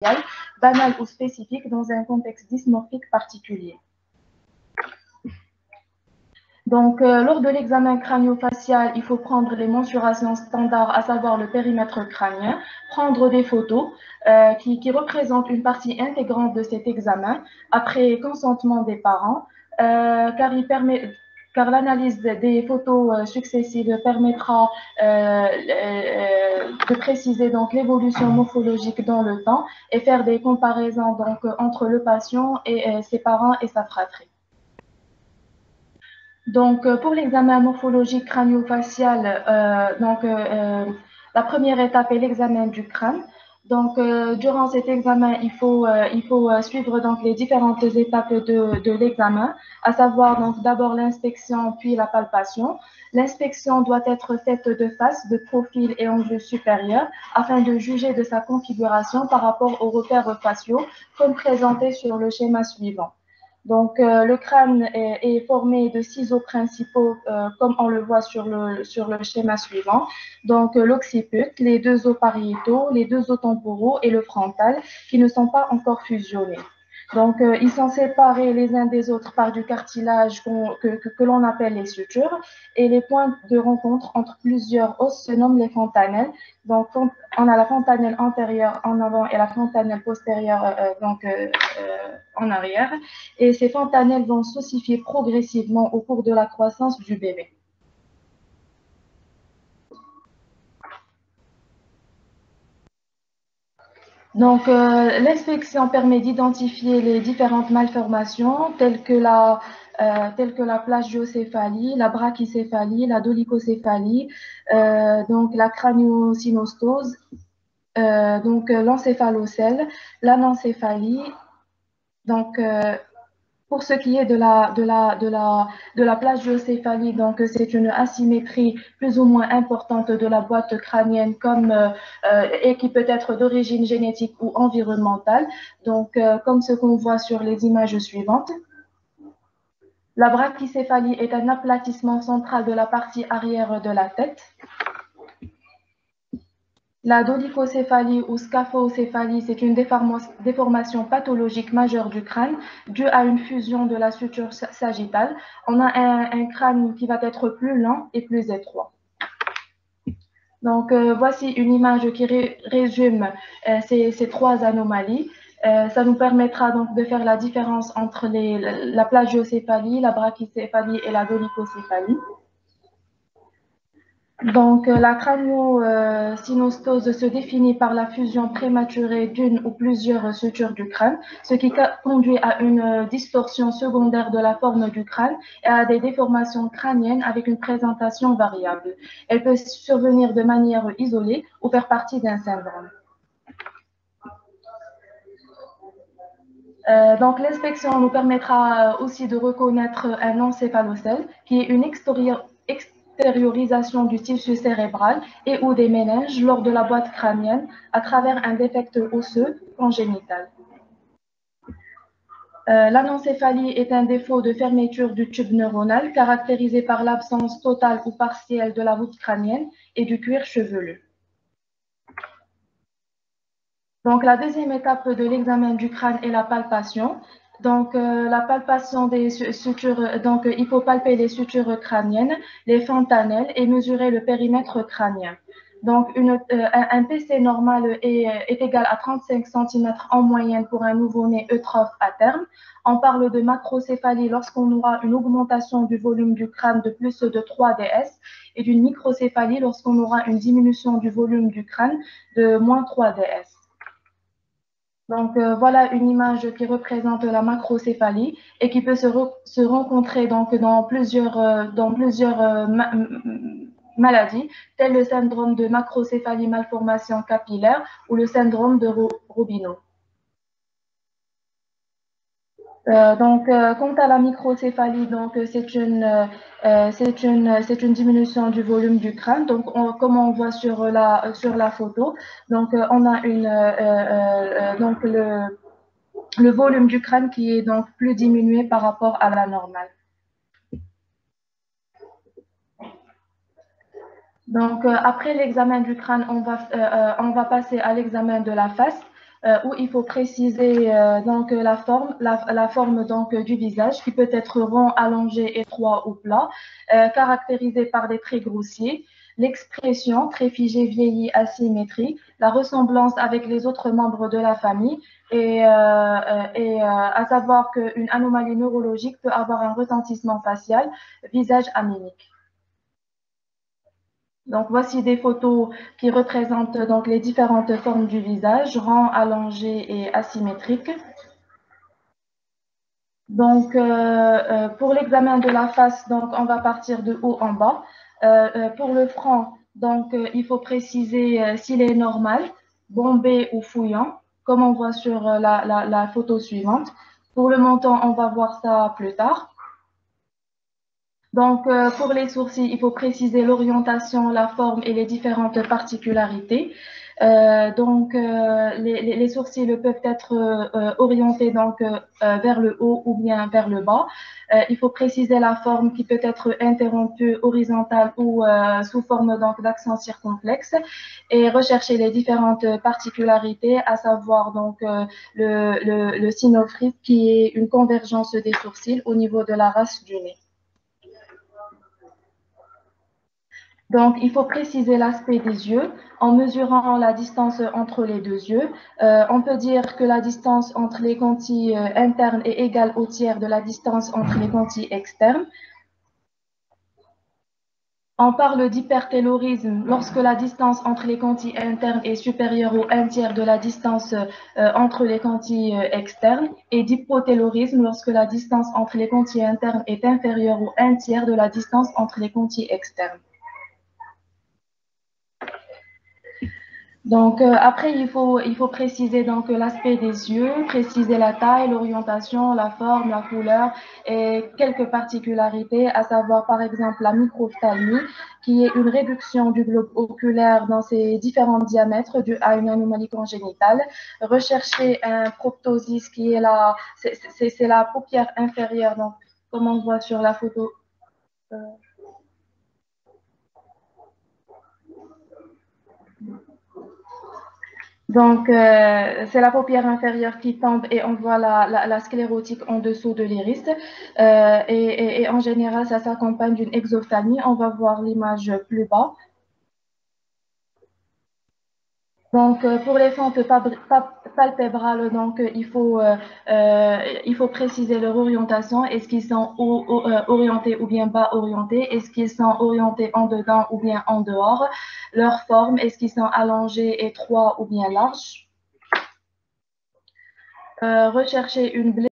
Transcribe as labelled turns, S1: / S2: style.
S1: banal ou spécifique dans un contexte dysmorphique particulier. Donc, lors de l'examen crânio-facial, il faut prendre les mensurations standards, à savoir le périmètre crânien, prendre des photos qui représentent une partie intégrante de cet examen, après consentement des parents, car l'analyse des photos successives permettra de préciser donc l'évolution morphologique dans le temps et faire des comparaisons donc entre le patient et ses parents et sa fratrie. Donc, pour l'examen morphologique crânio-facial, la première étape est l'examen du crâne. Donc, durant cet examen, il faut suivre donc les différentes étapes de l'examen, à savoir donc d'abord l'inspection puis la palpation. L'inspection doit être faite de face, de profil et en vue supérieure afin de juger de sa configuration par rapport aux repères faciaux comme présenté sur le schéma suivant. Donc, le crâne est formé de 6 os principaux, comme on le voit sur le schéma suivant. Donc, l'occiput, les 2 os pariétaux, les 2 os temporaux et le frontal, qui ne sont pas encore fusionnés. Donc, ils sont séparés les uns des autres par du cartilage que l'on appelle les sutures. Et les points de rencontre entre plusieurs os se nomment les fontanelles. Donc, on a la fontanelle antérieure en avant et la fontanelle postérieure en arrière. Et ces fontanelles vont s'ossifier progressivement au cours de la croissance du bébé. Donc, l'inspection permet d'identifier les différentes malformations telles que la plagiocéphalie, la brachycéphalie, la dolicocéphalie, donc la crâniosynostosie, donc l'encéphalocèle, l'anencéphalie. Donc, pour ce qui est de la plagiocéphalie, donc c'est une asymétrie plus ou moins importante de la boîte crânienne et qui peut être d'origine génétique ou environnementale, donc comme ce qu'on voit sur les images suivantes. La brachycéphalie est un aplatissement central de la partie arrière de la tête. La dolicocéphalie ou scaphocéphalie, c'est une déformation pathologique majeure du crâne due à une fusion de la suture sagittale. On a un crâne qui va être plus lent et plus étroit. Donc, voici une image qui résume ces 3 anomalies. Ça nous permettra donc de faire la différence entre la plagiocéphalie, la brachycéphalie et la dolicocéphalie. Donc, la crânio-synostose se définit par la fusion prématurée d'une ou plusieurs sutures du crâne, ce qui conduit à une distorsion secondaire de la forme du crâne et à des déformations crâniennes avec une présentation variable. Elle peut survenir de manière isolée ou faire partie d'un syndrome. Donc, l'inspection nous permettra aussi de reconnaître un encéphalocèle, qui est une extériorisation du tissu cérébral et ou des méninges lors de la boîte crânienne à travers un défect osseux congénital. L'anencéphalie est un défaut de fermeture du tube neuronal caractérisé par l'absence totale ou partielle de la voûte crânienne et du cuir chevelu. Donc, la deuxième étape de l'examen du crâne est la palpation. Donc, la palpation des sutures, donc il faut palper les sutures crâniennes, les fontanelles et mesurer le périmètre crânien. Donc, un PC normal est égal à 35 cm en moyenne pour un nouveau-né eutrophe à terme. On parle de macrocéphalie lorsqu'on aura une augmentation du volume du crâne de plus de 3 ds et d'une microcéphalie lorsqu'on aura une diminution du volume du crâne de moins 3 ds. Donc, voilà une image qui représente la macrocéphalie et qui peut se rencontrer donc dans plusieurs maladies, telles le syndrome de macrocéphalie malformation capillaire ou le syndrome de Robinow. Quant à la microcéphalie, donc c'est une diminution du volume du crâne. Donc, comme on voit sur la photo, donc on a donc le volume du crâne qui est donc plus diminué par rapport à la normale. Donc, après l'examen du crâne, on va passer à l'examen de la face. où il faut préciser donc la forme donc du visage qui peut être rond, allongé, étroit ou plat, caractérisé par des traits grossiers, l'expression très figée, vieillie, asymétrie, la ressemblance avec les autres membres de la famille et à savoir qu'une anomalie neurologique peut avoir un retentissement facial, visage anémique. Donc, voici des photos qui représentent donc les différentes formes du visage, rond, allongé et asymétrique. Donc, pour l'examen de la face, donc, on va partir de haut en bas. Pour le front, donc, il faut préciser s'il est normal, bombé ou fouillant, comme on voit sur la photo suivante. Pour le menton, on va voir ça plus tard. Donc, pour les sourcils, il faut préciser l'orientation, la forme et les différentes particularités. Les sourcils peuvent être orientés vers le haut ou bien vers le bas. Il faut préciser la forme qui peut être interrompue, horizontale ou sous forme donc d'accent circonflexe et rechercher les différentes particularités, à savoir donc le synophrite qui est une convergence des sourcils au niveau de la race du nez. Donc, il faut préciser l'aspect des yeux en mesurant la distance entre les deux yeux. On peut dire que la distance entre les contilles internes est égale au tiers de la distance entre les contilles externes. On parle d'hypertélorisme lorsque la distance entre les contilles internes est supérieure au 1/3 de la distance entre les contilles externes et d'hypotélorisme lorsque la distance entre les contilles internes est inférieure au 1/3 de la distance entre les contilles externes. Donc, après, il faut préciser donc l'aspect des yeux, préciser la taille, l'orientation, la forme, la couleur et quelques particularités, à savoir par exemple la microphthalmie, qui est une réduction du globe oculaire dans ses différents diamètres due à une anomalie congénitale. Rechercher un proptosis qui est c'est la paupière inférieure, donc comme on voit sur la photo. Donc, c'est la paupière inférieure qui tombe et on voit la sclérotique en dessous de l'iris. Et en général, ça s'accompagne d'une exophthalmie. On va voir l'image plus bas. Donc, pour les fentes palpébrales, donc, il faut préciser leur orientation. Est-ce qu'ils sont orientés ou bien bas orientés? Est-ce qu'ils sont orientés en dedans ou bien en dehors? Leur forme, est-ce qu'ils sont allongés, étroits ou bien larges? Rechercher une blessure